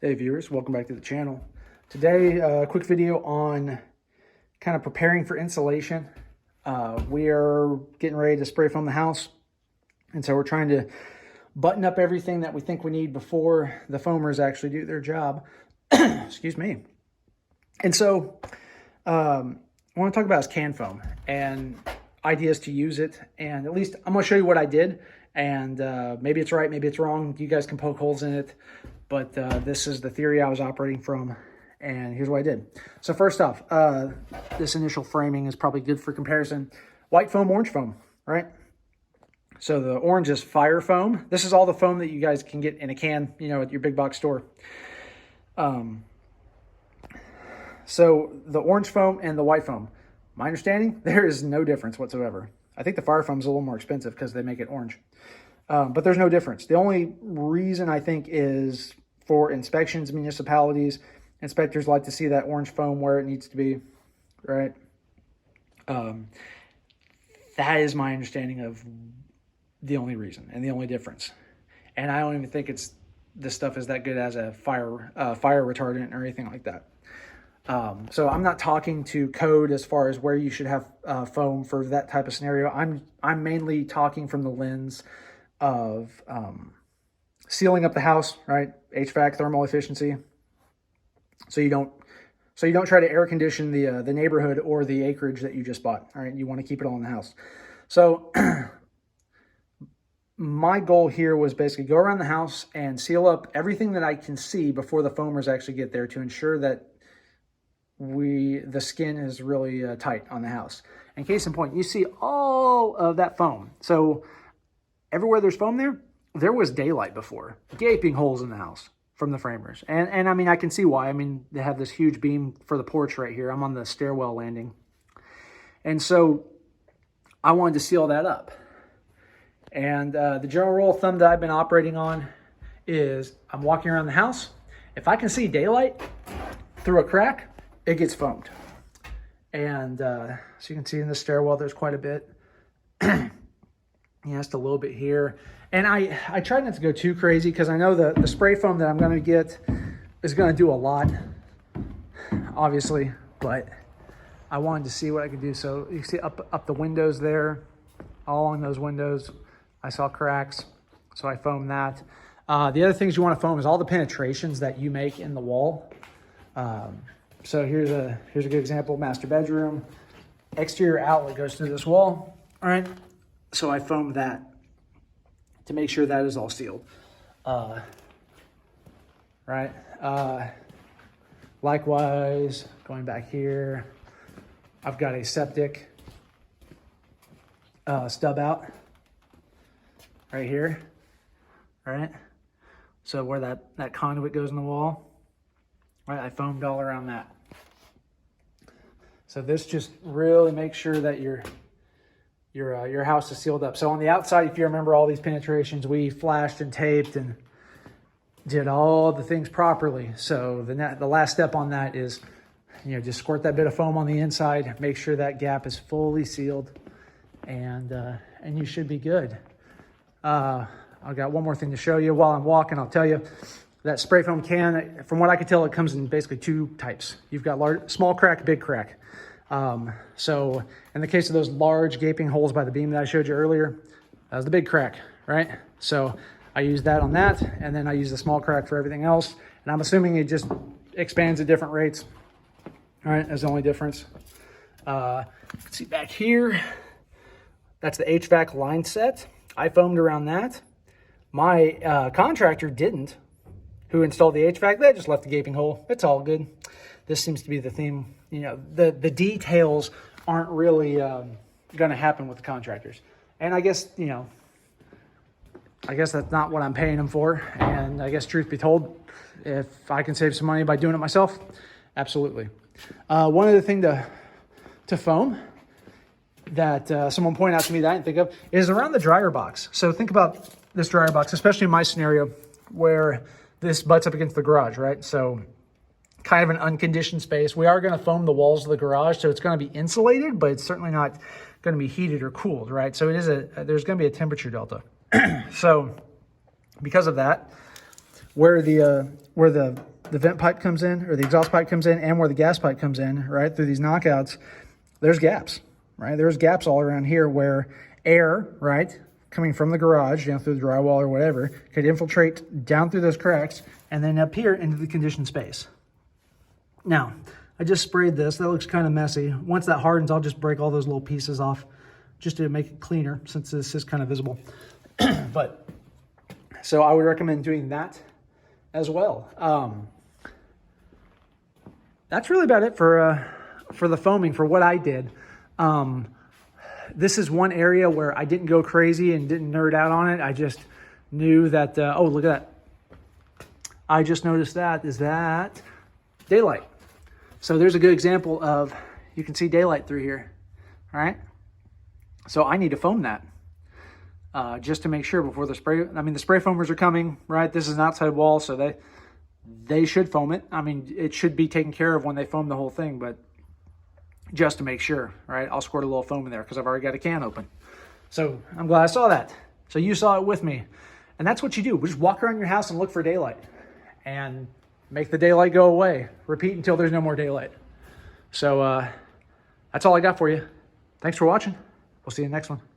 Hey viewers, welcome back to the channel. Today, a quick video on kind of preparing for insulation. We are getting ready to spray foam the house, and so we're trying to button up everything that we think we need before the foamers actually do their job. Excuse me. And so, I want to talk about is can foam and ideas to use it. And at least I'm going to show you what I did, and maybe it's right, maybe it's wrong. You guys can poke holes in it. But this is the theory I was operating from, and here's what I did. So first off, this initial framing is probably good for comparison. White foam, orange foam, right? So the orange is fire foam. This is all the foam that you guys can get in a can, you know, at your big box store. So the orange foam and the white foam, my understanding, there is no difference whatsoever. I think the fire foam is a little more expensive because they make it orange. But there's no difference. The only reason I think is for inspections, municipalities, inspectors like to see that orange foam where it needs to be, right? That is my understanding of the only reason and the only difference. And I don't even think this stuff is that good as a fire retardant or anything like that. So I'm not talking to code as far as where you should have foam for that type of scenario. I'm mainly talking from the lens of sealing up the house, right? HVAC, thermal efficiency. So you don't try to air condition the neighborhood or the acreage that you just bought. All right, you want to keep it all in the house. So my goal here was basically go around the house and seal up everything that I can see before the foamers actually get there to ensure that the skin is really tight on the house. And case in point, you see all of that foam. So everywhere there's foam there was daylight before. Gaping holes in the house from the framers. And I mean, I can see why. I mean, they have this huge beam for the porch right here. I'm on the stairwell landing. And so I wanted to seal that up. And the general rule of thumb that I've been operating on is I'm walking around the house. If I can see daylight through a crack, it gets foamed. And so you can see in the stairwell, there's quite a bit. Just a little bit here. And I try not to go too crazy because I know the spray foam that I'm going to get is going to do a lot, obviously, but I wanted to see what I could do. So you see up the windows there, all along those windows, I saw cracks, so I foamed that. The other things you want to foam is all the penetrations that you make in the wall. So here's a good example, master bedroom. Exterior outlet goes through this wall, all right? So I foamed that to make sure that is all sealed. Right. Likewise, going back here, I've got a septic stub out right here. All right. So where that conduit goes in the wall, right, I foamed all around that. So this just really makes sure that your house is sealed up. So on the outside, if you remember all these penetrations, we flashed and taped and did all the things properly. So the last step on that is, just squirt that bit of foam on the inside, make sure that gap is fully sealed, and you should be good. I've got one more thing to show you while I'm walking. I'll tell you that spray foam can, from what I can tell, it comes in basically two types. You've got small crack, big crack. So in the case of those large gaping holes by the beam that I showed you earlier, that was the big crack, right? So I used that on that, and then I use the small crack for everything else. And I'm assuming it just expands at different rates. All right, that's the only difference. See back here, that's the HVAC line set. I foamed around that. My contractor didn't, who installed the HVAC. They just left the gaping hole. It's all good. This seems to be the theme. The details aren't really going to happen with the contractors. And I guess, I guess that's not what I'm paying them for. And I guess truth be told, if I can save some money by doing it myself, absolutely. One other thing to foam that someone pointed out to me that I didn't think of is around the dryer box. So think about this dryer box, especially in my scenario where this butts up against the garage, right? So kind of an unconditioned space. We are going to foam the walls of the garage, so it's going to be insulated, but it's certainly not going to be heated or cooled, right? So there's going to be a temperature delta. So because of that, where the vent pipe comes in, or the exhaust pipe comes in, and where the gas pipe comes in, right, through these knockouts, there's gaps, right? There's gaps all around here where air, right, coming from the garage, through the drywall or whatever, could infiltrate down through those cracks and then up here into the conditioned space. Now, I just sprayed this. That looks kind of messy. Once that hardens, I'll just break all those little pieces off just to make it cleaner, since this is kind of visible. But so I would recommend doing that as well. That's really about it for the foaming, for what I did. This is one area where I didn't go crazy and didn't nerd out on it. I just knew that, oh, look at that. I just noticed that is that daylight. So there's a good example of, you can see daylight through here, all right? So I need to foam that just to make sure before the spray. I mean, the spray foamers are coming, right? This is an outside wall, so they should foam it. I mean, it should be taken care of when they foam the whole thing, but just to make sure, right? I'll squirt a little foam in there because I've already got a can open. So I'm glad I saw that. So you saw it with me. And that's what you do. Just walk around your house and look for daylight and make the daylight go away. Repeat until there's no more daylight. So that's all I got for you. Thanks for watching. We'll see you in the next one.